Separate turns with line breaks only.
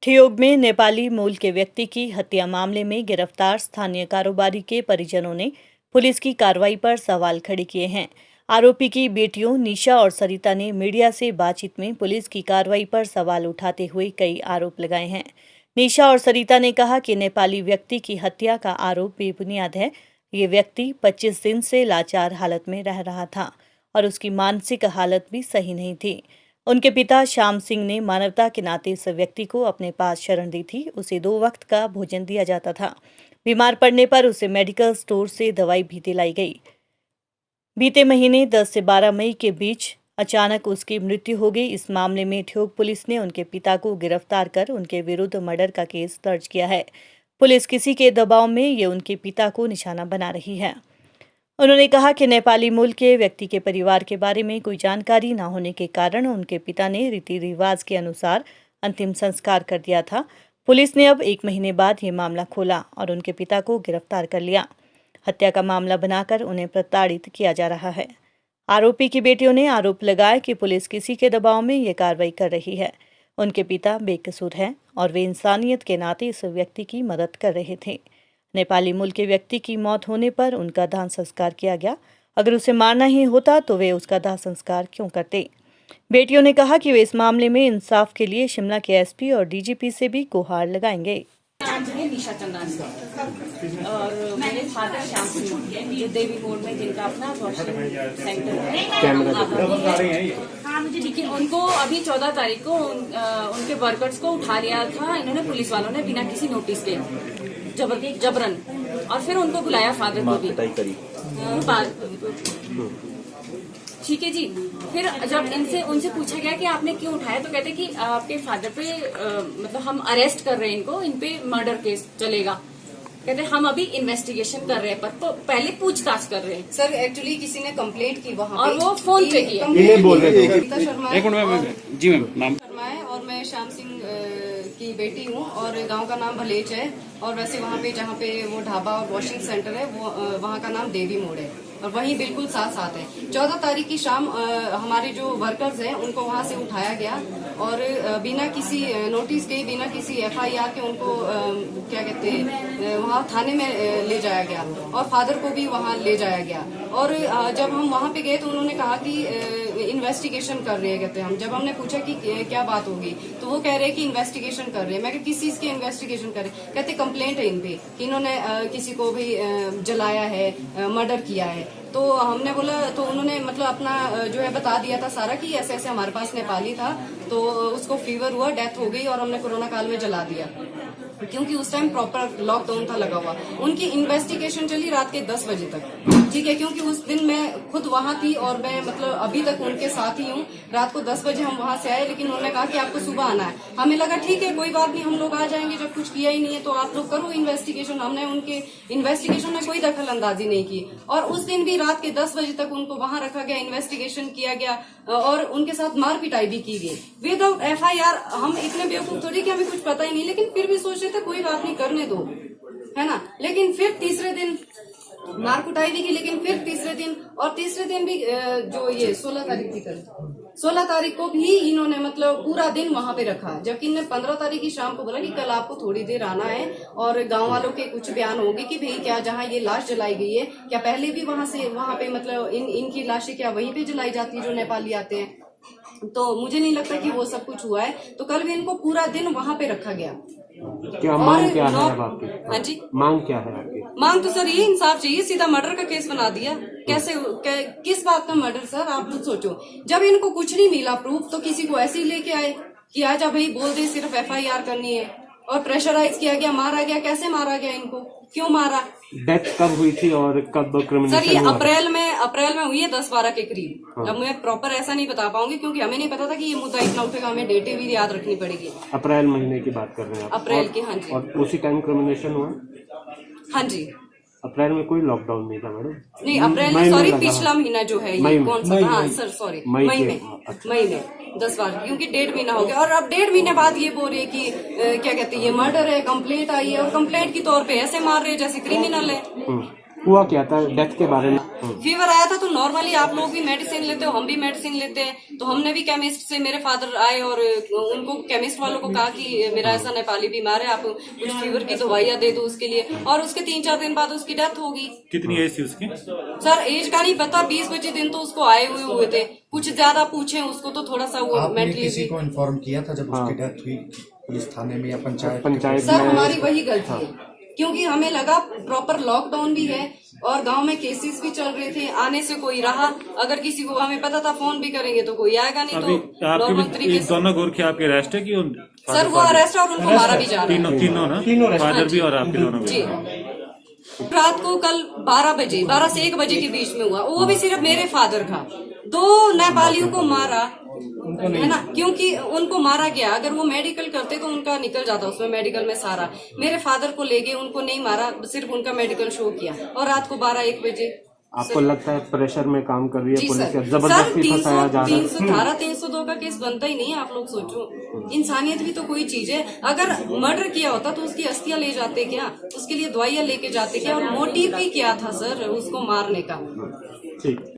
ठियोग में नेपाली मूल के व्यक्ति की हत्या मामले में गिरफ्तार स्थानीय कारोबारी के परिजनों ने पुलिस की कार्रवाई पर सवाल खड़े किए हैं। आरोपी की बेटियों निशा और सरिता ने मीडिया से बातचीत में पुलिस की कार्रवाई पर सवाल उठाते हुए कई आरोप लगाए हैं। निशा और सरिता ने कहा कि नेपाली व्यक्ति की हत्या का आरोप बेबुनियाद है। ये व्यक्ति 25 दिन से लाचार हालत में रह रहा था और उसकी मानसिक हालत भी सही नहीं थी। उनके पिता श्याम सिंह ने मानवता के नाते इस व्यक्ति को अपने पास शरण दी थी। उसे 2 वक्त का भोजन दिया जाता था। बीमार पड़ने पर उसे मेडिकल स्टोर से दवाई भी दिलाई गई। बीते महीने 10 से 12 मई के बीच अचानक उसकी मृत्यु हो गई। इस मामले में ठियोग पुलिस ने उनके पिता को गिरफ्तार कर उनके विरुद्ध मर्डर का केस दर्ज किया है। पुलिस किसी के दबाव में ये उनके पिता को निशाना बना रही है। उन्होंने कहा कि नेपाली मूल के व्यक्ति के परिवार के बारे में कोई जानकारी न होने के कारण उनके पिता ने रीति रिवाज के अनुसार अंतिम संस्कार कर दिया था। पुलिस ने अब 1 महीने बाद ये मामला खोला और उनके पिता को गिरफ्तार कर लिया। हत्या का मामला बनाकर उन्हें प्रताड़ित किया जा रहा है। आरोपी की बेटियों ने आरोप लगाया कि पुलिस किसी के दबाव में ये कार्रवाई कर रही है। उनके पिता बेकसूर हैं और वे इंसानियत के नाते इस व्यक्ति की मदद कर रहे थे। नेपाली मूल के व्यक्ति की मौत होने पर उनका दाह संस्कार किया गया। अगर उसे मारना ही होता तो वे उसका दाह संस्कार क्यों करते। बेटियों ने कहा कि वे इस मामले में इंसाफ के लिए शिमला के एसपी और डीजीपी से भी गुहार लगाएंगे।
नाम है निशा चंदानी और मेरे फादर श्याम सिंह जो देवी मोड़ में जिनका अपना वॉशिंग सेंटर है। ठीक है, उनको अभी 14 तारीख को उनके वर्कर्स को उठा लिया था इन्होंने, पुलिस वालों ने, बिना किसी नोटिस के जबरन, और फिर उनको बुलाया फादर को भी। ठीक है जी। फिर जब उनसे पूछा गया कि आपने क्यों उठाया, तो कहते कि आपके फादर पे मतलब हम अरेस्ट कर रहे हैं इनको, इन पे मर्डर केस चलेगा। कहते हम अभी इन्वेस्टिगेशन कर रहे हैं, पर पहले पूछताछ कर रहे हैं।
सर एक्चुअली किसी ने कंप्लेंट की वहाँ
और वो फोन पे किया।
गीता शर्मा
जी मैम, नाम
शर्मा है और मैं श्याम सिंह की बेटी हूँ और गांव का नाम भलेच है। और वैसे वहाँ पे जहाँ पे वो ढाबा और वॉशिंग सेंटर है वो वहाँ का नाम देवी मोड़ है और वहीं बिल्कुल साथ साथ है। 14 तारीख की शाम हमारे जो वर्कर्स हैं उनको वहाँ से उठाया गया और बिना किसी नोटिस के, बिना किसी FIR के उनको क्या कहते हैं वहाँ थाने में ले जाया गया और फादर को भी वहाँ ले जाया गया। और जब हम वहाँ पे गए तो उन्होंने कहा कि इन्वेस्टिगेशन कर रहे हैं। कहते हम जब हमने पूछा कि क्या बात होगी तो वो कह रहे हैं कि इन्वेस्टिगेशन कर रहे हैं। मैं कहा किस चीज की इन्वेस्टिगेशन कर रहे हैं? कहते कंप्लेंट है इन पे कि इन्होंने किसी को भी जलाया है, मर्डर किया है। तो हमने बोला, तो उन्होंने मतलब अपना जो है बता दिया था सारा कि ऐसे ऐसे हमारे पास नेपाली था तो उसको फीवर हुआ, डेथ हो गई और हमने कोरोना काल में जला दिया क्योंकि उस टाइम प्रॉपर लॉकडाउन था लगा हुआ। उनकी इन्वेस्टिगेशन चली रात के 10 बजे तक। ठीक है, क्योंकि उस दिन मैं खुद वहाँ थी और मैं मतलब अभी तक उनके साथ ही हूँ। रात को 10 बजे हम वहाँ से आए, लेकिन उन्होंने कहा कि आपको सुबह आना है। हमें लगा ठीक है कोई बात नहीं, हम लोग आ जाएंगे, जब कुछ किया ही नहीं है तो आप लोग करो इन्वेस्टिगेशन। हमने उनके इन्वेस्टिगेशन में कोई दखल अंदाजी नहीं की और उस दिन भी रात के 10 बजे तक उनको वहाँ रखा गया, इन्वेस्टिगेशन किया गया और उनके साथ मार पिटाई भी की गई विदाउट FIR। हम इतने बेवकूफ थोड़ी कि हमें कुछ पता ही नहीं, लेकिन फिर भी सोच रहे थे कोई बात नहीं, करने दो, है ना। लेकिन फिर तीसरे दिन मार कुटाई भी की, लेकिन फिर तीसरे दिन भी जो ये 16 तारीख थी, कल 16 तारीख को भी इन्होंने मतलब पूरा दिन वहां पे रखा, जबकि इन्होंने 15 तारीख की शाम को बोला कि कल आपको थोड़ी देर आना है और गांव वालों के कुछ बयान होंगे कि भाई क्या जहां ये लाश जलाई गई है क्या पहले भी वहां पे मतलब इनकी लाशें क्या वहीं पे जलाई जाती है जो नेपाली आते हैं। तो मुझे नहीं लगता कि वो सब कुछ हुआ है। तो कल भी इनको पूरा दिन वहां पे रखा गया।
क्या मांग क्या है अब आपकी?
हाँ जी,
मांग क्या है आपकी?
मांग तो सर ये इंसाफ चाहिए। सीधा मर्डर का केस बना दिया। कैसे किस बात का मर्डर सर, आप खुद सोचो। जब इनको कुछ नहीं मिला प्रूफ तो किसी को ऐसे ही लेके आए कि आजा भाई बोल दे, सिर्फ FIR करनी है और प्रेशराइज किया गया, मारा गया। कैसे मारा गया इनको, क्यों मारा?
डेथ कब हुई थी और कब क्रिमिनल?
सर ये अप्रैल में हुई है 10-12 के करीब। अब मैं प्रॉपर ऐसा नहीं बता पाऊंगी क्योंकि हमें नहीं पता था कि ये मुद्दा इतना उठेगा। हमें डेटें भी याद रखनी पड़ेगी।
अप्रैल महीने की बात कर रहे हैं आप?
अप्रैल की, हाँ जी।
और उसी टाइम क्रिमिनेशन हुआ?
हाँ जी।
अप्रैल में कोई लॉकडाउन नहीं था मैडम?
नहीं, अप्रैल में सॉरी, पिछला महीना जो है ये कौन सा? हाँ सर सॉरी, मई में 10-12, क्योंकि 1.5 महीना हो गया और अब 1.5 महीने बाद ये बोल रहे कि क्या कहते हैं ये मर्डर है, कंप्लेंट आई है और कंप्लेंट के तौर पे ऐसे मार रहे जैसे क्रिमिनल है।
हुआ क्या था डेथ के बारे में?
फीवर आया था तो नॉर्मली आप लोग भी मेडिसिन लेते हो, हम भी मेडिसिन लेते हैं, तो हमने भी केमिस्ट से, मेरे फादर आए और उनको केमिस्ट वालों को कहा कि मेरा ऐसा नेपाली बीमार है, आप कुछ फीवर की दवाइयाँ दे दो उसके लिए, और उसके 3-4 दिन बाद उसकी डेथ होगी।
कितनी एज थी उसकी?
सर एज का नहीं पता, 20-25 दिन तो उसको आए हुए थे, कुछ ज्यादा पूछे उसको तो थोड़ा सा वो
आपने
मेंटली।
किसी को इन्फॉर्म किया था जब उसकी डेथ हुई पुलिस थाने में या पंचायत?
सर हमारी वही गलती है, क्योंकि हमें लगा प्रॉपर लॉकडाउन भी है और गांव में केसेस भी चल रहे थे, आने से कोई रहा, अगर किसी को हमें पता था फोन भी करेंगे तो कोई आएगा नहीं, तो नॉर्मल तरीके से।
दोनों गोरखे आपके अरेस्ट है कि
सर वो अरेस्ट है और उनको मारा भी जा रहा है।
तीनों ना, फादर भी और आपके दोनों
जी। रात को कल 12 से 1 बजे के बीच में हुआ, वो भी सिर्फ मेरे फादर का, 2 नेपालियों को मारा है ना, क्योंकि उनको मारा गया। अगर वो मेडिकल करते तो उनका निकल जाता उसमें मेडिकल में सारा। मेरे फादर को ले गए, उनको नहीं मारा, सिर्फ उनका मेडिकल शो किया, और रात को 12-1 बजे।
आपको लगता है प्रेशर में काम कर रही है
जी
पुलिस,
सर,
जबरदस्ती फंसाया जा रहा है?
धारा 302 का केस बनता ही नहीं है। आप लोग सोचो, इंसानियत भी तो कोई चीज है। अगर मर्डर किया होता तो उसकी अस्थियां ले जाते क्या, उसके लिए दवाइयां लेके जाते क्या, और मोटिव भी क्या था सर उसको मारने का?
ठीक।